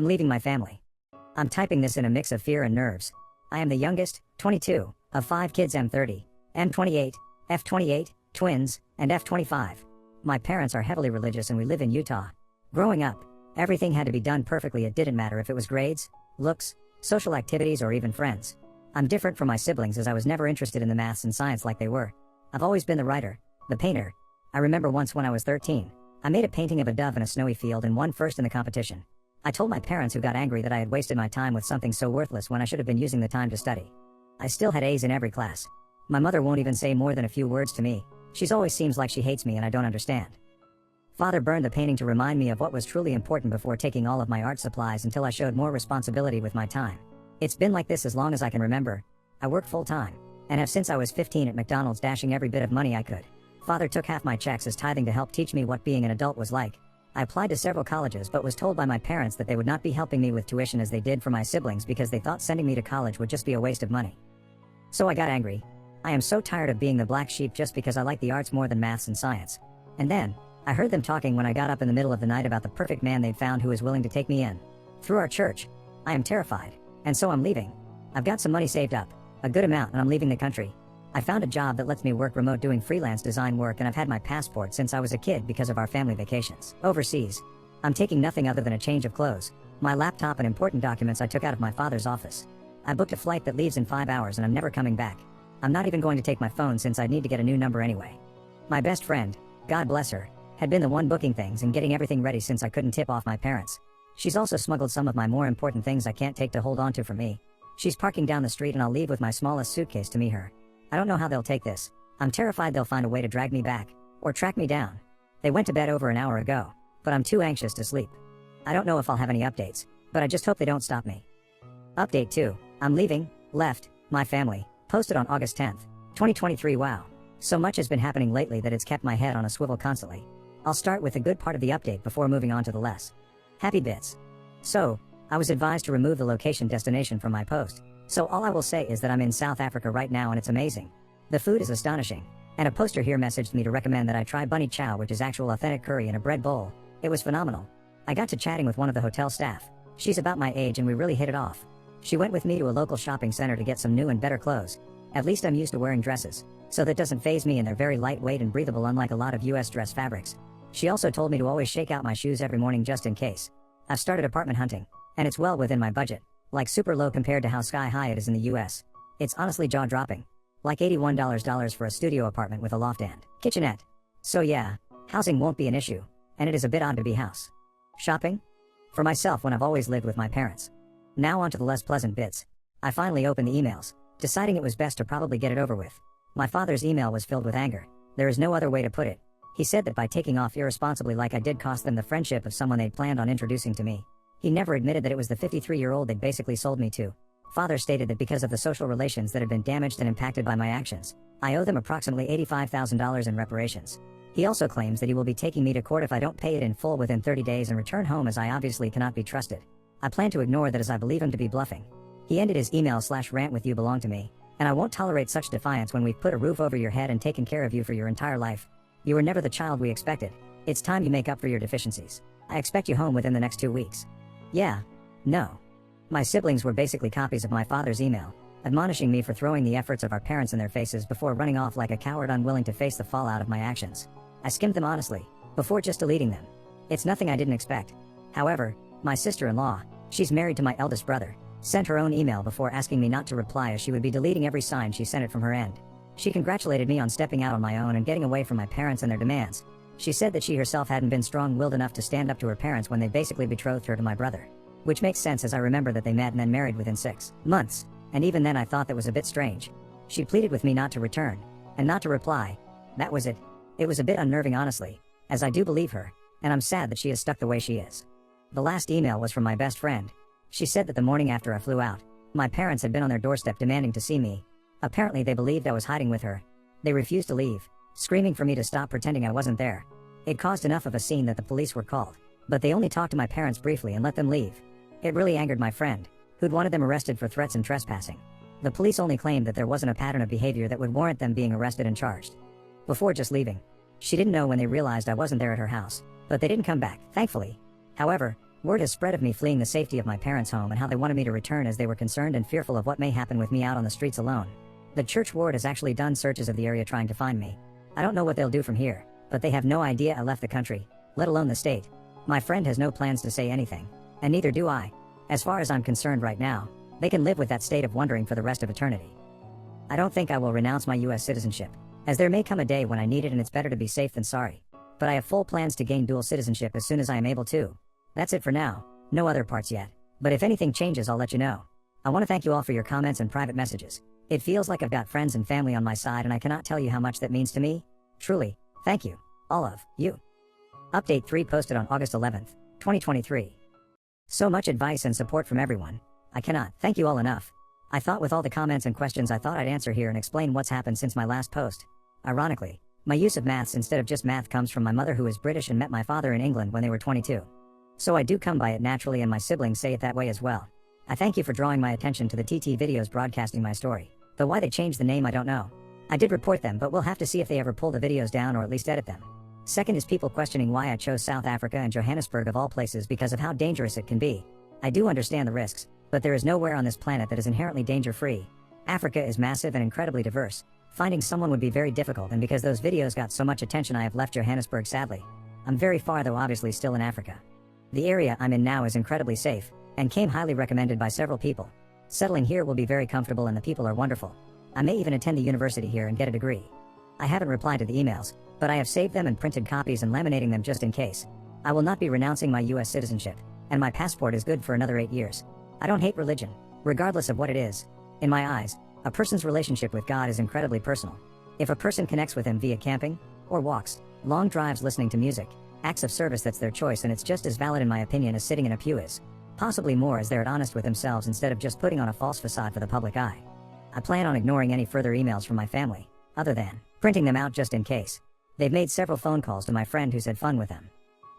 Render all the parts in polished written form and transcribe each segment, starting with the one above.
I'm leaving my family. I'm typing this in a mix of fear and nerves. I am the youngest, 22, of 5 kids, M30, M28, F28, twins, and F25. My parents are heavily religious and we live in Utah. Growing up, everything had to be done perfectly. It didn't matter if it was grades, looks, social activities, or even friends. I'm different from my siblings as I was never interested in the maths and science like they were. I've always been the writer, the painter. I remember once when I was 13, I made a painting of a dove in a snowy field and won first in the competition. I told my parents, who got angry that I had wasted my time with something so worthless when I should have been using the time to study. I still had A's in every class. My mother won't even say more than a few words to me. She's always seems like she hates me and I don't understand. Father burned the painting to remind me of what was truly important before taking all of my art supplies until I showed more responsibility with my time. It's been like this as long as I can remember. I work full-time, and have since I was 15 at McDonald's, dashing every bit of money I could. Father took half my checks as tithing to help teach me what being an adult was like. I applied to several colleges but was told by my parents that they would not be helping me with tuition as they did for my siblings because they thought sending me to college would just be a waste of money. So I got angry. I am so tired of being the black sheep just because I like the arts more than maths and science. And then, I heard them talking when I got up in the middle of the night about the perfect man they'd found who was willing to take me in. Through our church. I am terrified. And so I'm leaving. I've got some money saved up. A good amount, and I'm leaving the country. I found a job that lets me work remote doing freelance design work, and I've had my passport since I was a kid because of our family vacations overseas. I'm taking nothing other than a change of clothes, my laptop, and important documents I took out of my father's office. I booked a flight that leaves in 5 hours and I'm never coming back. I'm not even going to take my phone since I'd need to get a new number anyway. My best friend, God bless her, had been the one booking things and getting everything ready since I couldn't tip off my parents. She's also smuggled some of my more important things I can't take to hold on to from me. She's parking down the street and I'll leave with my smallest suitcase to meet her. I don't know how they'll take this. I'm terrified they'll find a way to drag me back, or track me down. They went to bed over an hour ago, but I'm too anxious to sleep. I don't know if I'll have any updates, but I just hope they don't stop me. Update 2. I'm leaving, left, my family, posted on August 10th, 2023. Wow. So much has been happening lately that it's kept my head on a swivel constantly. I'll start with the good part of the update before moving on to the less happy bits. So, I was advised to remove the location destination from my post. So all I will say is that I'm in South Africa right now and it's amazing. The food is astonishing. And a poster here messaged me to recommend that I try bunny chow, which is actual authentic curry in a bread bowl. It was phenomenal. I got to chatting with one of the hotel staff. She's about my age and we really hit it off. She went with me to a local shopping center to get some new and better clothes. At least I'm used to wearing dresses, so that doesn't faze me, and they're very lightweight and breathable unlike a lot of US dress fabrics. She also told me to always shake out my shoes every morning just in case. I've started apartment hunting, and it's well within my budget. Like super low compared to how sky high it is in the US. It's honestly jaw-dropping. Like $81 for a studio apartment with a loft and kitchenette. So yeah, housing won't be an issue, and it is a bit odd to be house shopping for myself when I've always lived with my parents. Now on to the less pleasant bits. I finally opened the emails, deciding it was best to probably get it over with. My father's email was filled with anger. There is no other way to put it. He said that by taking off irresponsibly like I did cost them the friendship of someone they'd planned on introducing to me. He never admitted that it was the 53-year-old they'd basically sold me to. Father stated that because of the social relations that had been damaged and impacted by my actions, I owe them approximately $85,000 in reparations. He also claims that he will be taking me to court if I don't pay it in full within 30 days and return home, as I obviously cannot be trusted. I plan to ignore that as I believe him to be bluffing. He ended his email/rant with "You belong to me, and I won't tolerate such defiance when we've put a roof over your head and taken care of you for your entire life. You were never the child we expected. It's time you make up for your deficiencies. I expect you home within the next 2 weeks." Yeah. No. My siblings were basically copies of my father's email, admonishing me for throwing the efforts of our parents in their faces before running off like a coward unwilling to face the fallout of my actions. I skimmed them honestly, before just deleting them. It's nothing I didn't expect. However, my sister-in-law, she's married to my eldest brother, sent her own email before asking me not to reply as she would be deleting every sign she sent it from her end. She congratulated me on stepping out on my own and getting away from my parents and their demands. She said that she herself hadn't been strong-willed enough to stand up to her parents when they basically betrothed her to my brother. Which makes sense as I remember that they met and then married within 6 months, and even then I thought that was a bit strange. She pleaded with me not to return, and not to reply. That was it. It was a bit unnerving honestly, as I do believe her, and I'm sad that she is stuck the way she is. The last email was from my best friend. She said that the morning after I flew out, my parents had been on their doorstep demanding to see me. Apparently they believed I was hiding with her. They refused to leave, screaming for me to stop pretending I wasn't there. It caused enough of a scene that the police were called, but they only talked to my parents briefly and let them leave. It really angered my friend, who'd wanted them arrested for threats and trespassing. The police only claimed that there wasn't a pattern of behavior that would warrant them being arrested and charged. Before just leaving. She didn't know when they realized I wasn't there at her house, but they didn't come back, thankfully. However, Word has spread of me fleeing the safety of my parents' home and how they wanted me to return as they were concerned and fearful of what may happen with me out on the streets alone. The church ward has actually done searches of the area trying to find me. I don't know what they'll do from here, but they have no idea I left the country, let alone the state. My friend has no plans to say anything, and neither do I. As far as I'm concerned right now, they can live with that state of wondering for the rest of eternity. I don't think I will renounce my US citizenship, as there may come a day when I need it and it's better to be safe than sorry. But I have full plans to gain dual citizenship as soon as I am able to. That's it for now, no other parts yet. But if anything changes, I'll let you know. I want to thank you all for your comments and private messages. It feels like I've got friends and family on my side, and I cannot tell you how much that means to me. Truly, thank you, all of you. Update 3 posted on August 11th, 2023. So much advice and support from everyone. I cannot thank you all enough. I thought with all the comments and questions I thought I'd answer here and explain what's happened since my last post. Ironically, my use of maths instead of just math comes from my mother, who is British and met my father in England when they were 22. So I do come by it naturally, and my siblings say it that way as well. I thank you for drawing my attention to the TT videos broadcasting my story, though why they changed the name I don't know. I did report them, but we'll have to see if they ever pull the videos down or at least edit them. Second is people questioning why I chose South Africa and Johannesburg of all places because of how dangerous it can be. I do understand the risks, but there is nowhere on this planet that is inherently danger-free. Africa is massive and incredibly diverse. Finding someone would be very difficult, and because those videos got so much attention, I have left Johannesburg sadly. I'm very far though, obviously still in Africa. The area I'm in now is incredibly safe, and came highly recommended by several people. Settling here will be very comfortable and the people are wonderful. I may even attend the university here and get a degree. I haven't replied to the emails, but I have saved them and printed copies and laminating them just in case. I will not be renouncing my US citizenship, and my passport is good for another 8 years. I don't hate religion, regardless of what it is. In my eyes, a person's relationship with God is incredibly personal. If a person connects with him via camping, or walks, long drives, listening to music, acts of service, that's their choice, and it's just as valid in my opinion as sitting in a pew is. Possibly more, as they're honest with themselves instead of just putting on a false facade for the public eye. I plan on ignoring any further emails from my family, other than printing them out just in case. They've made several phone calls to my friend who's had fun with them.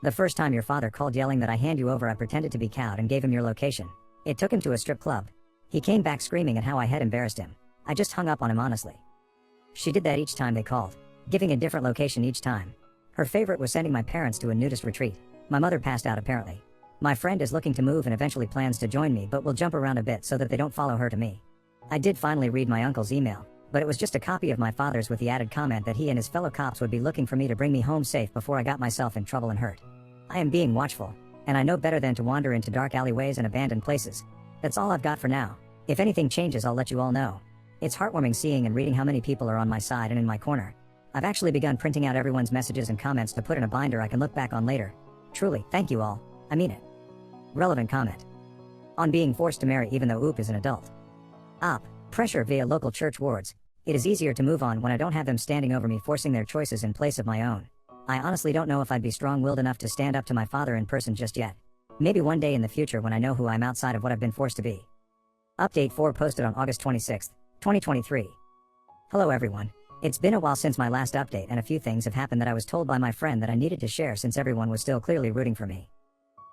The first time your father called yelling that I hand you over, I pretended to be cowed and gave him your location. It took him to a strip club. He came back screaming at how I had embarrassed him. I just hung up on him honestly. She did that each time they called, giving a different location each time. Her favorite was sending my parents to a nudist retreat. My mother passed out apparently. My friend is looking to move and eventually plans to join me, but will jump around a bit so that they don't follow her to me. I did finally read my uncle's email, but it was just a copy of my father's with the added comment that he and his fellow cops would be looking for me to bring me home safe before I got myself in trouble and hurt. I am being watchful, and I know better than to wander into dark alleyways and abandoned places. That's all I've got for now. If anything changes, I'll let you all know. It's heartwarming seeing and reading how many people are on my side and in my corner. I've actually begun printing out everyone's messages and comments to put in a binder I can look back on later. Truly, thank you all. I mean it. Relevant comment. On being forced to marry even though Oop is an adult. Op. Pressure via local church wards. It is easier to move on when I don't have them standing over me forcing their choices in place of my own. I honestly don't know if I'd be strong-willed enough to stand up to my father in person just yet. Maybe one day in the future when I know who I'm outside of what I've been forced to be. Update 4 posted on August 26th, 2023. Hello everyone. It's been a while since my last update, and a few things have happened that I was told by my friend that I needed to share since everyone was still clearly rooting for me.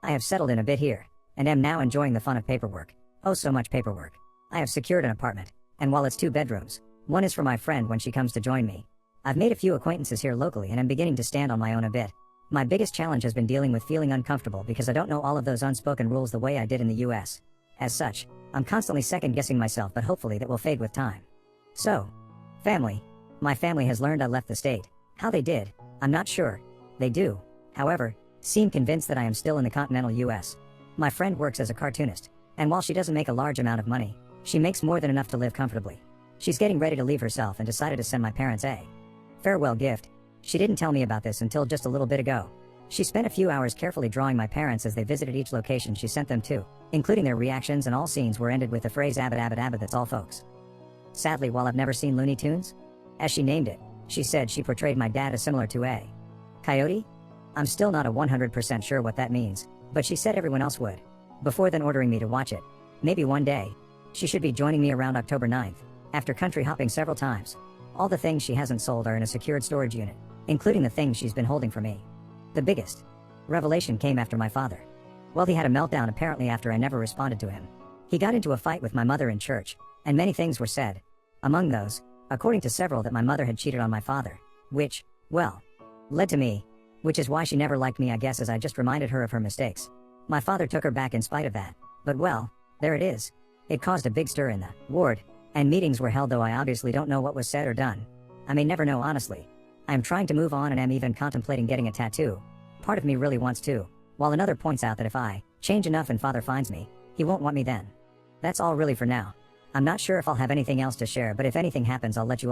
I have settled in a bit here, and am now enjoying the fun of paperwork. Oh, so much paperwork. I have secured an apartment, and while it's 2 bedrooms, one is for my friend when she comes to join me. I've made a few acquaintances here locally and am beginning to stand on my own a bit. My biggest challenge has been dealing with feeling uncomfortable because I don't know all of those unspoken rules the way I did in the US. As such, I'm constantly second-guessing myself, but hopefully that will fade with time. So, family. My family has learned I left the state. How they did, I'm not sure. They do, however, seem convinced that I am still in the continental US. My friend works as a cartoonist, and while she doesn't make a large amount of money, she makes more than enough to live comfortably. She's getting ready to leave herself and decided to send my parents a farewell gift. She didn't tell me about this until just a little bit ago. She spent a few hours carefully drawing my parents as they visited each location she sent them to, including their reactions, and all scenes were ended with the phrase "Abbott, Abbott, Abbott, that's all folks." Sadly, while I've never seen Looney Tunes, as she named it, she said she portrayed my dad as similar to a coyote? I'm still not a 100% sure what that means, but she said everyone else would. Before then ordering me to watch it. Maybe one day. She should be joining me around October 9th, after country hopping several times. All the things she hasn't sold are in a secured storage unit, including the things she's been holding for me. The biggest revelation came after my father. Well, he had a meltdown apparently after I never responded to him. He got into a fight with my mother in church, and many things were said. Among those, according to several, that my mother had cheated on my father, which, well, led to me, which is why she never liked me, I guess, as I just reminded her of her mistakes. My father took her back in spite of that. But well, there it is. It caused a big stir in the ward, and meetings were held, though I obviously don't know what was said or done. I may never know, honestly. I am trying to move on and am even contemplating getting a tattoo. Part of me really wants to, while another points out that if I change enough and father finds me, he won't want me then. That's all really for now. I'm not sure if I'll have anything else to share, but if anything happens I'll let you all know.